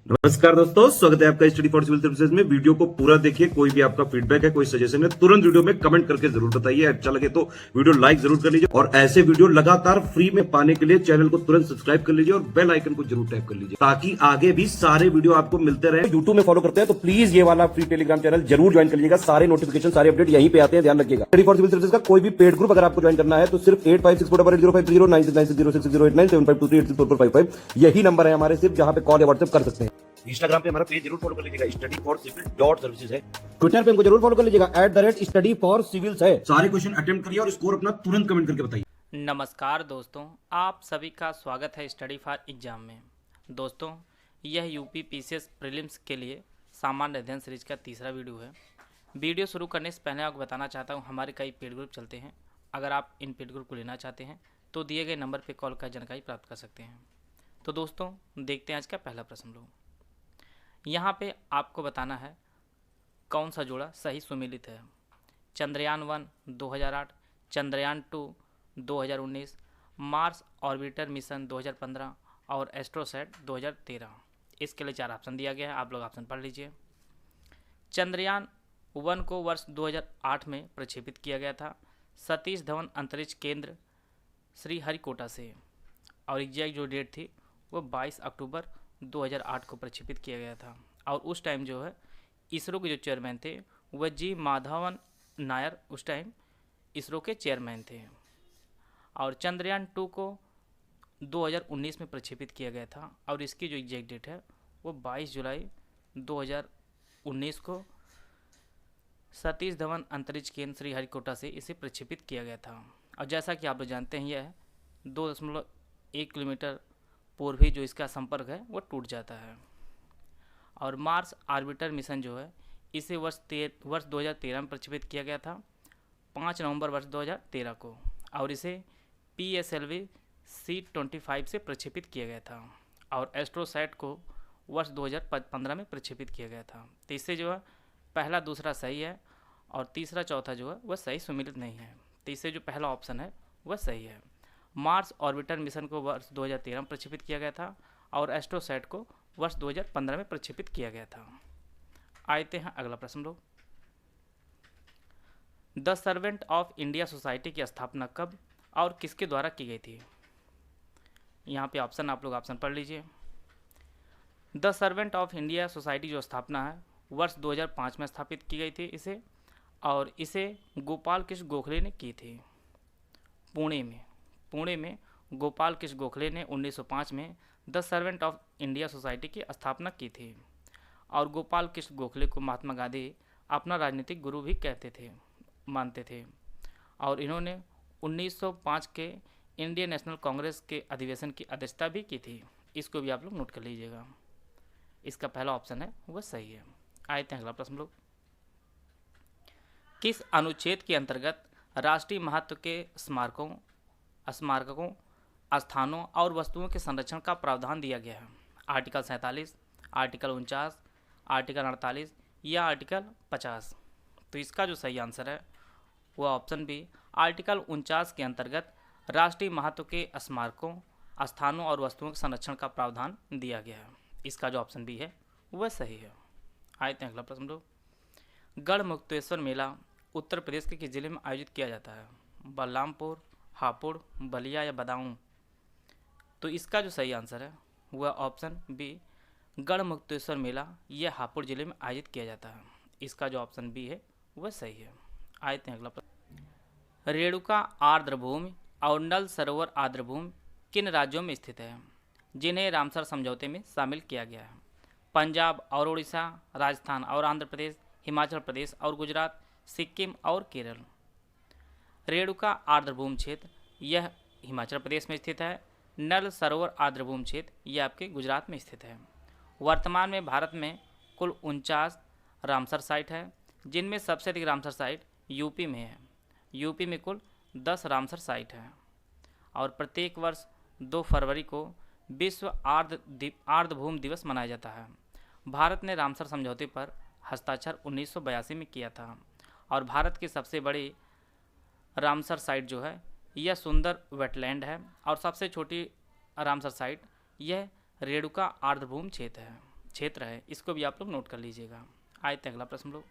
नमस्कार दोस्तों, स्वागत है आपका स्टडी फॉर सिविल सर्विसेज में। वीडियो को पूरा देखिए। कोई भी आपका फीडबैक है, कोई सजेशन है, तुरंत वीडियो में कमेंट करके जरूर बताइए। अच्छा लगे तो वीडियो लाइक जरूर कर लीजिए और ऐसे वीडियो लगातार फ्री में पाने के लिए चैनल को तुरंत सब्सक्राइब कर लीजिए और बेल आइकन को जरूर टैप कर लीजिए ताकि आगे भी सारे वीडियो आपको मिलते रहे। यूट्यूब में फॉलो करते हैं तो प्लीज ये वाला फ्री टेलीग्राम चैनल जरूर ज्वाइन कर लीजिएगा। सारे नोटिफिकेशन, सारे अपडेट यहीं पे आते हैं, ध्यान रखिएगा। स्टडी फॉर सिविल सर्विसेज का कोई भी पेड ग्रुप अगर आपको ज्वाइन करना है तो सिर्फ 856480560660897523864455 यही नंबर है हमारे, सिर्फ जहां पे कॉल या व्हाट्सएप कर सकते हैं। इंस्टाग्राम पे हमारा पेज जरूर फॉलो कर लीजिएगा, study4civil.services है। ट्विटर पे हमको जरूर फॉलो कर लीजिएगा, @study4civils है। सारे क्वेश्चन अटेम्प्ट करिए और स्कोर अपना तुरंत कमेंट करके बताइए। नमस्कार दोस्तों, आप सभी का स्वागत है स्टडी फॉर एग्जाम में। दोस्तों, यह यूपी पीसीएस प्रीलिम्स के लिए सामान्य अध्ययन सीरीज का तीसरा वीडियो है। वीडियो शुरू करने से पहले आपको बताना चाहता हूँ, हमारे कई पेड ग्रुप चलते हैं। अगर आप इन पेड ग्रुप को लेना चाहते हैं तो दिए गए नंबर पर कॉल कर जानकारी प्राप्त कर सकते हैं। तो दोस्तों, देखते हैं आज का पहला प्रश्न लोग। यहाँ पे आपको बताना है कौन सा जोड़ा सही सुमेलित है। Chandrayaan 1 2008, Chandrayaan 2 2019, Mars orbiter mission 2015 और एस्ट्रोसैट 2013। इसके लिए 4 ऑप्शन दिया गया है, आप लोग ऑप्शन पढ़ लीजिए। चंद्रयान 1 को वर्ष 2008 में प्रक्षेपित किया गया था सतीश धवन अंतरिक्ष केंद्र श्रीहरिकोटा से, और एग्जैक्ट जो डेट थी वो 22 अक्टूबर 2008 को प्रक्षेपित किया गया था। और उस टाइम जो है इसरो के जो चेयरमैन थे वह जी माधवन नायर उस टाइम इसरो के चेयरमैन थे। और चंद्रयान 2 को 2019 में प्रक्षेपित किया गया था और इसकी जो एग्जैक्ट डेट है वो 22 जुलाई 2019 को सतीश धवन अंतरिक्ष केंद्र श्रीहरिकोटा से इसे प्रक्षेपित किया गया था। और जैसा कि आप लोग जानते हैं, यह 2.1 किलोमीटर पूर्वी जो इसका संपर्क है वो टूट जाता है। और मार्स ऑर्बिटर मिशन जो है इसे वर्ष 2013 में प्रक्षेपित किया गया था 5 नवंबर वर्ष 2013 को, और इसे PSLV C-25 से प्रक्षेपित किया गया था। और एस्ट्रोसैट को वर्ष 2015 में प्रक्षेपित किया गया था। तो इससे जो है पहला दूसरा सही है और तीसरा चौथा जो है वह सही सुमेलित नहीं है। तो इससे जो पहला ऑप्शन है वह सही है। मार्स ऑर्बिटर मिशन को वर्ष 2013 में प्रक्षेपित किया गया था और एस्ट्रोसैट को वर्ष 2015 में प्रक्षेपित किया गया था। आते हैं अगला प्रश्न लोग। The servant of India society की स्थापना कब और किसके द्वारा की गई थी। यहाँ पे ऑप्शन, आप लोग ऑप्शन पढ़ लीजिए। The servant of India society जो स्थापना है वर्ष 2005 में स्थापित की गई थी इसे, और इसे गोपाल कृष्ण गोखले ने की थी पुणे में गोपाल कृष्ण गोखले ने 1905 में the servant of India society की स्थापना की थी। और गोपाल कृष्ण गोखले को महात्मा गांधी अपना राजनीतिक गुरु भी मानते थे। और इन्होंने 1905 के इंडियन नेशनल कांग्रेस के अधिवेशन की अध्यक्षता भी की थी। इसको भी आप लोग नोट कर लीजिएगा। इसका पहला ऑप्शन है वह सही है। आते हैं अगला प्रश्न लोग। किस अनुच्छेद के अंतर्गत राष्ट्रीय महत्व के स्मारकों, स्थानों और वस्तुओं के संरक्षण का प्रावधान दिया गया है। आर्टिकल 47, आर्टिकल 49, आर्टिकल 48 या आर्टिकल 50। तो इसका जो सही आंसर है वह ऑप्शन बी, आर्टिकल 49 के अंतर्गत राष्ट्रीय महत्व के स्मारकों, स्थानों और वस्तुओं के संरक्षण का प्रावधान दिया गया है। इसका जो ऑप्शन बी है वह सही है। आते हैं अगला प्रश्न लोग। गढ़मुक्तेश्वर मेला उत्तर प्रदेश के किस जिले में आयोजित किया जाता है। बलरामपुर, हापुड़, बलिया या बदायूं। तो इसका जो सही आंसर है वह ऑप्शन बी, गढ़मुक्तेश्वर मेला यह हापुड़ जिले में आयोजित किया जाता है। इसका जो ऑप्शन बी है वह सही है। आते हैं अगला प्रश्न। रेणुका आर्द्रभूमि और नल सरोवर आर्द्रभूमि किन राज्यों में स्थित है जिन्हें रामसर समझौते में शामिल किया गया है। पंजाब और उड़ीसा, राजस्थान और आंध्र प्रदेश, हिमाचल प्रदेश और गुजरात, सिक्किम और केरल। रेणुका आर्द्रभूमि क्षेत्र यह हिमाचल प्रदेश में स्थित है। नल सरोवर आर्द्रभूमि क्षेत्र यह आपके गुजरात में स्थित है। वर्तमान में भारत में कुल 49 रामसर साइट है, जिनमें सबसे अधिक रामसर साइट यूपी में है। यूपी में कुल 10 रामसर साइट है। और प्रत्येक वर्ष 2 फरवरी को विश्व आर्द्रभूमि दिवस मनाया जाता है। भारत ने रामसर समझौते पर हस्ताक्षर 1982 में किया था। और भारत की सबसे बड़ी रामसर साइट जो है यह सुंदर वेटलैंड है, और सबसे छोटी रामसर साइट यह रेणुका आर्द्रभूमि क्षेत्र है। क्षेत्र है, इसको भी आप लोग नोट कर लीजिएगा। आए थे अगला प्रश्न लोग,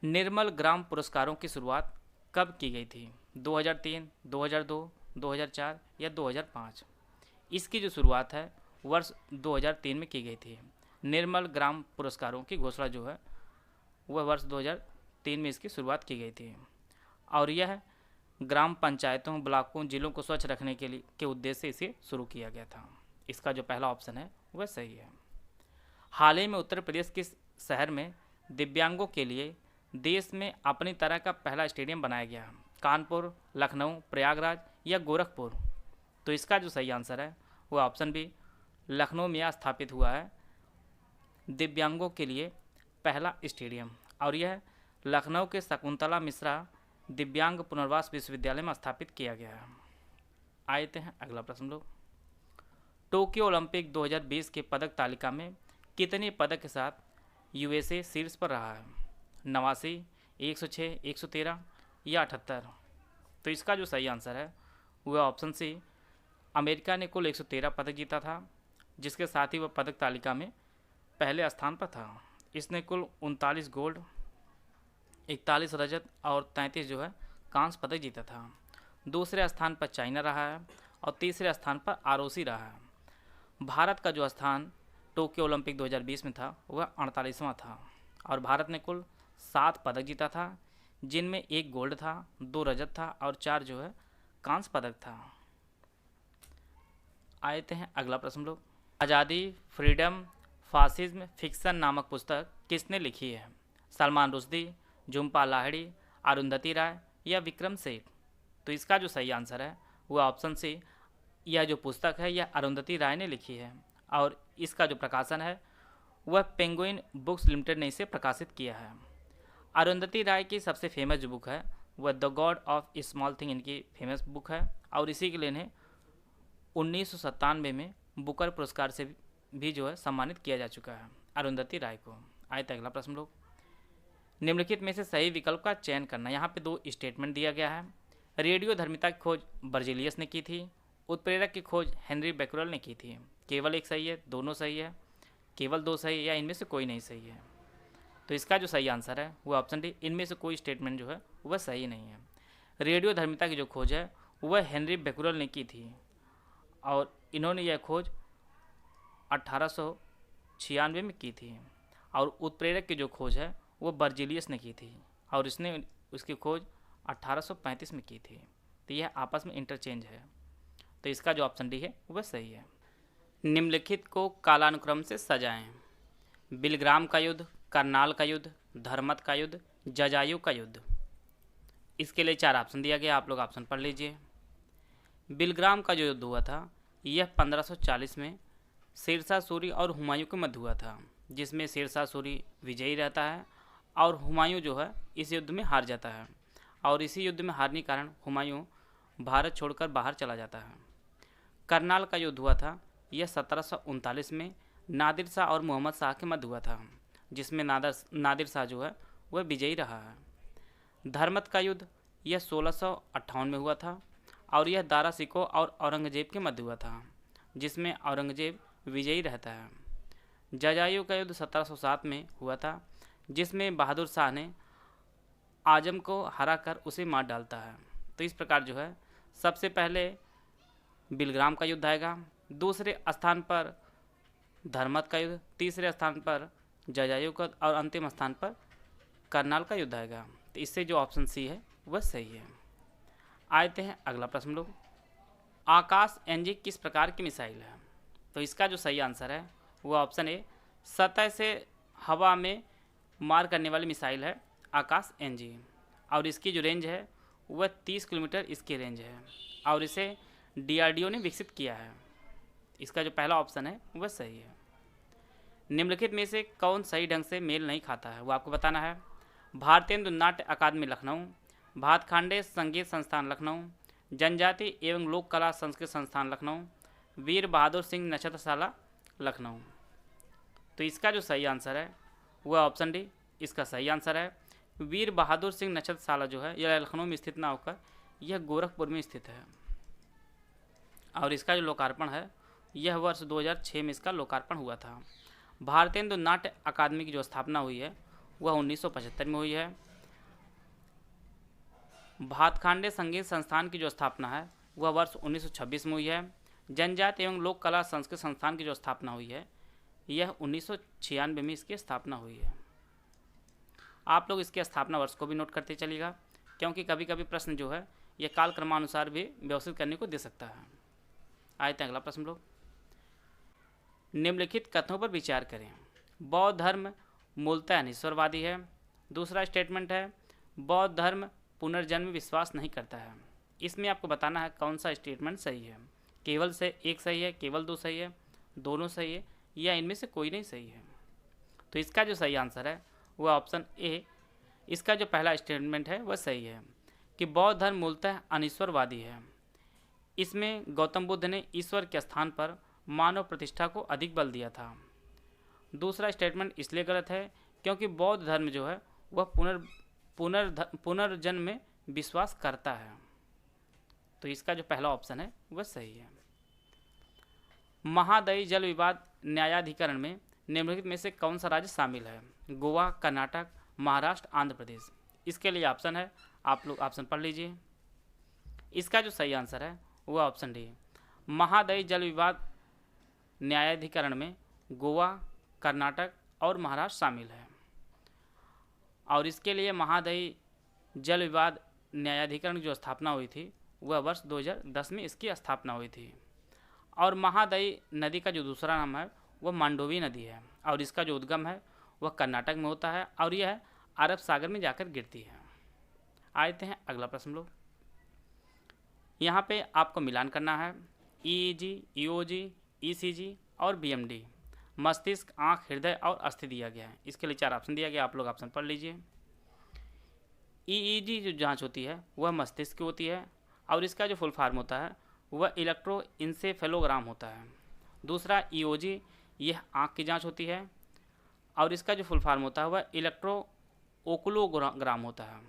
निर्मल ग्राम पुरस्कारों की शुरुआत कब की गई थी? 2003, 2002, 2004 या 2005? इसकी जो शुरुआत है वर्ष 2003 में की गई थी। निर्मल ग्राम पुरस्कारों की घोषणा जो है वह वर्ष 2003 में इसकी शुरुआत की गई थी और यह ग्राम पंचायतों, ब्लॉकों, जिलों को स्वच्छ रखने के उद्देश्य से इसे शुरू किया गया था। इसका जो पहला ऑप्शन है वह सही है। हाल ही में उत्तर प्रदेश के शहर में दिव्यांगों के लिए देश में अपनी तरह का पहला स्टेडियम बनाया गया। कानपुर, लखनऊ, प्रयागराज या गोरखपुर? तो इसका जो सही आंसर है वह ऑप्शन बी, लखनऊ में स्थापित हुआ है दिव्यांगों के लिए पहला स्टेडियम और यह लखनऊ के शकुंतला मिश्रा दिव्यांग पुनर्वास विश्वविद्यालय में स्थापित किया गया है। आते हैं अगला प्रश्न लोग, टोक्यो ओलंपिक 2020 के पदक तालिका में कितने पदक के साथ यूएसए शीर्ष पर रहा है? 89, 106, 113 या 78? तो इसका जो सही आंसर है वह ऑप्शन सी, अमेरिका ने कुल 113 पदक जीता था, जिसके साथ ही वह पदक तालिका में पहले स्थान पर था। इसने कुल 39 गोल्ड, 41 रजत और 33 जो है कांस्य पदक जीता था। दूसरे स्थान पर चाइना रहा है और तीसरे स्थान पर आरओसी रहा है। भारत का जो स्थान टोक्यो ओलंपिक 2020 में था वह 48वां था और भारत ने कुल 7 पदक जीता था, जिनमें 1 गोल्ड था, 2 रजत था और 4 जो है कांस्य पदक था। आते हैं अगला प्रश्न लोग, आज़ादी, फ्रीडम, फासिज्म, फिक्सन नामक पुस्तक किसने लिखी है? सलमान रुश्दी, झुम्पा लाहिड़ी, अरुंधति राय या विक्रम सेठ? तो इसका जो सही आंसर है वह ऑप्शन सी, यह जो पुस्तक है यह अरुंधति राय ने लिखी है और इसका जो प्रकाशन है वह पेंगुइन बुक्स लिमिटेड ने इसे प्रकाशित किया है। अरुंधति राय की सबसे फेमस जो बुक है वह the God of small thing इनकी फेमस बुक है और इसी के लिए इन्हें 1997 में बुकर पुरस्कार से भी जो है सम्मानित किया जा चुका है अरुंधति राय को। आए थे अगला प्रश्न लोग, निम्नलिखित में से सही विकल्प का चयन करना। यहाँ पे 2 स्टेटमेंट दिया गया है। रेडियोधर्मिता की खोज बर्जेलियस ने की थी, उत्प्रेरक की खोज हेनरी बैक्यूरेल ने की थी। केवल एक सही है, दोनों सही है, केवल 2 सही है या इनमें से कोई नहीं सही है? तो इसका जो सही आंसर है वो ऑप्शन डी, इनमें से कोई स्टेटमेंट जो है वह सही नहीं है। रेडियोधर्मिता की जो खोज है वह हेनरी बैक्यूरेल ने की थी और इन्होंने यह खोज 1896 में की थी और उत्प्रेरक की जो खोज है वो बर्जेलियस ने की थी और इसने उसकी खोज 1835 में की थी। तो यह आपस में इंटरचेंज है, तो इसका जो ऑप्शन डी है वह सही है। निम्नलिखित को कालानुक्रम से सजाएं। बिलग्राम का युद्ध, करनाल का युद्ध, धर्मत का युद्ध, जजायु का युद्ध। इसके लिए 4 ऑप्शन दिया गया, आप लोग ऑप्शन पढ़ लीजिए। बिलग्राम का जो युद्ध हुआ था यह 1540 में शेरशाह सूरी और हुमायूं के मध्य हुआ था, जिसमें शेरशाह सूरी विजयी रहता है और हुमायूं जो है इस युद्ध में हार जाता है और इसी युद्ध में हारने के कारण हुमायूं भारत छोड़कर बाहर चला जाता है। करनाल का युद्ध हुआ था यह 1739 में नादिर शाह और मोहम्मद शाह के मध्य हुआ था, जिसमें नादिर शाह जो है वह विजयी रहा है। धर्मत का युद्ध यह 1658 में हुआ था और यह दारा सिकोह और औरंगजेब के मध्य हुआ था, जिसमें औरंगजेब विजयी रहता है। जजायु का युद्ध 1707 में हुआ था, जिसमें बहादुर शाह ने आजम को हराकर उसे मार डालता है। तो इस प्रकार जो है सबसे पहले बिलग्राम का युद्ध आएगा, दूसरे स्थान पर धर्मत का युद्ध, तीसरे स्थान पर जजायु का और अंतिम स्थान पर करनाल का युद्ध आएगा। तो इससे जो ऑप्शन सी है वह सही है। आते हैं अगला प्रश्न लोग, आकाश एनजी किस प्रकार की मिसाइल है? तो इसका जो सही आंसर है वह ऑप्शन ए, सतह से हवा में मार करने वाली मिसाइल है आकाश एनजी और इसकी जो रेंज है वह 30 किलोमीटर इसकी रेंज है और इसे डीआरडीओ ने विकसित किया है। इसका जो पहला ऑप्शन है वह सही है। निम्नलिखित में से कौन सही ढंग से मेल नहीं खाता है वो आपको बताना है। भारतीय नाट्य अकादमी लखनऊ, भातखांडे संगीत संस्थान लखनऊ, जनजाति एवं लोक कला संस्कृत संस्थान लखनऊ, वीर बहादुर सिंह नक्षत्रशाला लखनऊ। तो इसका जो सही आंसर है वह ऑप्शन डी, इसका सही आंसर है वीर बहादुर सिंह नक्षत्रशाला जो है यह लखनऊ में स्थित ना होकर यह गोरखपुर में स्थित है और इसका जो लोकार्पण है यह वर्ष 2006 में इसका लोकार्पण हुआ था। भारतेंदु नाट्य अकादमी की जो स्थापना हुई है वह 1975 में हुई है। भातखांडे संगीत संस्थान की जो स्थापना है वह वर्ष 1926 में हुई है। जनजाति एवं लोक कला संस्कृत संस्थान की जो स्थापना हुई है यह 1996 में इसकी स्थापना हुई है। आप लोग इसके स्थापना वर्ष को भी नोट करते चलिएगा, क्योंकि कभी कभी प्रश्न जो है यह काल क्रमानुसार भी व्यवस्थित करने को दे सकता है। आए थे अगला प्रश्न लोग, निम्नलिखित कथनों पर विचार करें। बौद्ध धर्म मूलतः अनिश्वरवादी है। दूसरा स्टेटमेंट है बौद्ध धर्म पुनर्जन्म विश्वास नहीं करता है। इसमें आपको बताना है कौन सा स्टेटमेंट सही है। केवल से एक सही है, केवल दो सही है, दोनों सही है, या इनमें से कोई नहीं सही है। तो इसका जो सही आंसर है वह ऑप्शन ए, इसका जो पहला स्टेटमेंट है वह सही है कि बौद्ध धर्म मूलतः अनिश्वरवादी है। इसमें गौतम बुद्ध ने ईश्वर के स्थान पर मानव प्रतिष्ठा को अधिक बल दिया था। दूसरा स्टेटमेंट इसलिए गलत है क्योंकि बौद्ध धर्म जो है वह पुनर्जन्म में विश्वास करता है। तो इसका जो पहला ऑप्शन है वह सही है। महादई जल विवाद न्यायाधिकरण में निम्नलिखित में से कौन सा राज्य शामिल है? गोवा, कर्नाटक, महाराष्ट्र, आंध्र प्रदेश। इसके लिए ऑप्शन है, आप लोग ऑप्शन पढ़ लीजिए। इसका जो सही आंसर है वह ऑप्शन डी, महादई जल विवाद न्यायाधिकरण में गोवा, कर्नाटक और महाराष्ट्र शामिल है। और इसके लिए महादई जल विवाद न्यायाधिकरण की जो स्थापना हुई थी वह वर्ष 2010 में इसकी स्थापना हुई थी। और महादई नदी का जो दूसरा नाम है वह मांडोवी नदी है और इसका जो उद्गम है वह कर्नाटक में होता है और यह अरब सागर में जाकर गिरती है। आते हैं अगला प्रश्न लोग, यहाँ पे आपको मिलान करना है। ईईजी, ईओजी, ईसीजी और बीएमडी, मस्तिष्क, आँख, हृदय और अस्थि दिया गया है। इसके लिए 4 ऑप्शन दिया गया, आप लोग ऑप्शन पढ़ लीजिए। ईईजी जो जांच होती है वह मस्तिष्क की होती है और इसका जो फुल फॉर्म होता है वह इलेक्ट्रोइंसेफेलोग्राम होता है। दूसरा ईओजी, यह आँख की जांच होती है और इसका जो फुल फॉर्म होता है वह इलेक्ट्रोओकुलोग्राम होता है।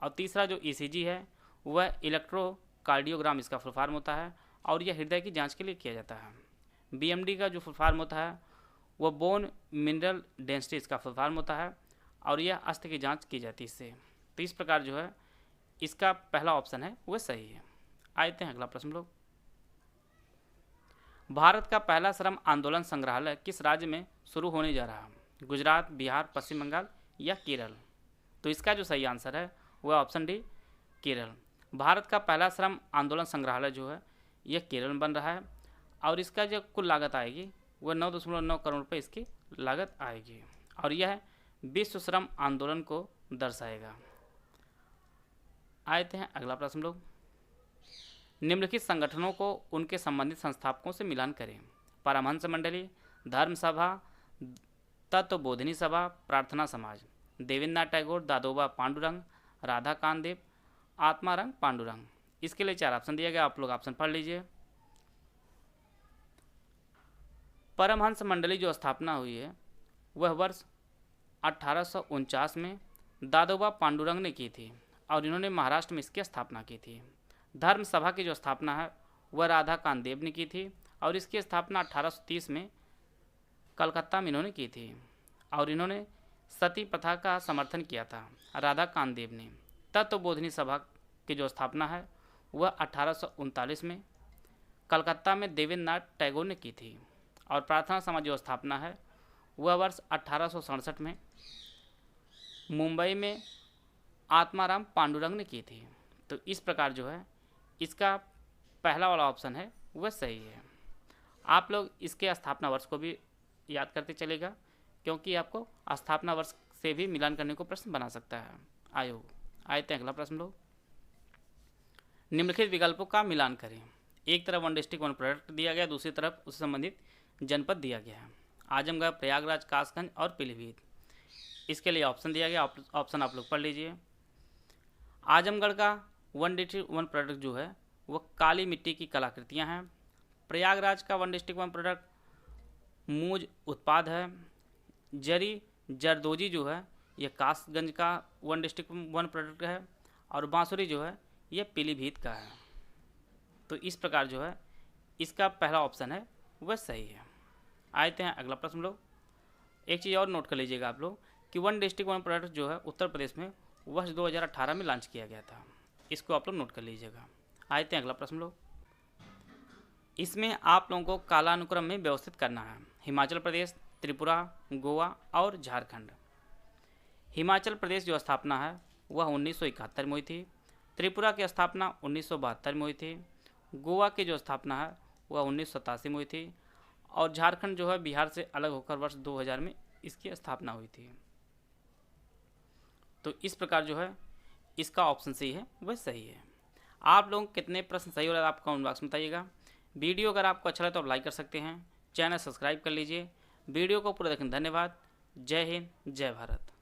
और तीसरा जो ईसीजी है वह इलेक्ट्रोकार्डियोग्राम इसका फुल फॉर्म होता है और यह हृदय की जांच के लिए किया जाता है। बीएमडी का जो फुल फॉर्म होता है वह बोन मिनरल डेंसिटी इसका फुल फॉर्म होता है और यह अस्थि की जांच की जाती है इससे। तो इस प्रकार जो है इसका पहला ऑप्शन है वह सही है। आते हैं अगला प्रश्न लोग, भारत का पहला श्रम आंदोलन संग्रहालय किस राज्य में शुरू होने जा रहा है? गुजरात, बिहार, पश्चिम बंगाल या केरल? तो इसका जो सही आंसर है वह ऑप्शन डी, केरल। भारत का पहला श्रम आंदोलन संग्रहालय जो है यह केरल में बन रहा है और इसका जो कुल लागत आएगी वह 9.9 करोड़ रुपये इसकी लागत आएगी और यह विश्व श्रम आंदोलन को दर्शाएगा। आते हैं अगला प्रश्न लोग, निम्नलिखित संगठनों को उनके संबंधित संस्थापकों से मिलान करें। परमहंस मंडली, धर्म सभा, तत्वबोधिनी सभा, प्रार्थना समाज। देवेंद्रनाथ टैगोर, दादोबा पांडुरंग, राधा कामदेव, आत्मारंग पांडुरंग। इसके लिए 4 ऑप्शन दिया गया, आप लोग ऑप्शन पढ़ लीजिए। परमहंस मंडली जो स्थापना हुई है वह वर्ष 1849 में दादोबा पांडुरंग ने की थी और इन्होंने महाराष्ट्र में इसकी स्थापना की थी। धर्म सभा की जो स्थापना है वह राधा कामदेव ने की थी और इसकी स्थापना 1830 में कलकत्ता में इन्होंने की थी और इन्होंने सती प्रथा का समर्थन किया था राधा कामदेव ने। तत्वबोधिनी सभा की जो स्थापना है वह 1839 में कलकत्ता में देवेंद्रनाथ टैगोर ने की थी और प्रार्थना समाज जो स्थापना है वह वर्ष 1867 में मुंबई में आत्माराम पांडुरंग ने की थी। तो इस प्रकार जो है इसका पहला वाला ऑप्शन है वह सही है। आप लोग इसके स्थापना वर्ष को भी याद करते चलेगा क्योंकि आपको स्थापना वर्ष से भी मिलान करने को प्रश्न बना सकता है आयोग। आते हैं अगला प्रश्न लोग, निम्नलिखित विकल्पों का मिलान करें। एक तरफ 1 डिस्ट्रिक्ट 1 प्रोडक्ट दिया गया, दूसरी तरफ उससे संबंधित जनपद दिया गया है। आजमगढ़, प्रयागराज, कासगंज और पीलीभीत। इसके लिए ऑप्शन दिया गया, ऑप्शन आप लोग पढ़ लीजिए। आजमगढ़ का 1 डिस्ट्रिक्ट 1 प्रोडक्ट जो है वह काली मिट्टी की कलाकृतियां हैं। प्रयागराज का 1 डिस्ट्रिक्ट 1 प्रोडक्ट मूज उत्पाद है। जरी जरदोजी जो है यह कासगंज का 1 डिस्ट्रिक्ट 1 प्रोडक्ट है और बांसुरी जो है यह पीलीभीत का है। तो इस प्रकार जो है इसका पहला ऑप्शन है वह सही है। आते हैं अगला प्रश्न लोग। एक चीज़ और नोट कर लीजिएगा आप लोग कि वन डिस्ट्रिक्ट वन प्रोडक्ट जो है उत्तर प्रदेश में वर्ष 2018 में लॉन्च किया गया था। इसको आप लोग नोट कर लीजिएगा। आते हैं अगला प्रश्न लोग। इसमें आप लोगों को कालानुक्रम में व्यवस्थित करना है। हिमाचल प्रदेश, त्रिपुरा, गोवा और झारखंड। हिमाचल प्रदेश जो स्थापना है वह 1971 में हुई थी। त्रिपुरा की स्थापना 1972 में हुई थी। गोवा की जो स्थापना है वह 1987 में हुई थी। और झारखंड जो है बिहार से अलग होकर वर्ष 2000 में इसकी स्थापना हुई थी। तो इस प्रकार जो है इसका ऑप्शन सी है वह सही है। आप लोग कितने प्रश्न सही हो रहा है आप कमेंट बॉक्स में बताइएगा। वीडियो अगर आपको अच्छा लगे तो आप लाइक कर सकते हैं, चैनल सब्सक्राइब कर लीजिए। वीडियो को पूरा देखने धन्यवाद। जय हिंद, जय भारत।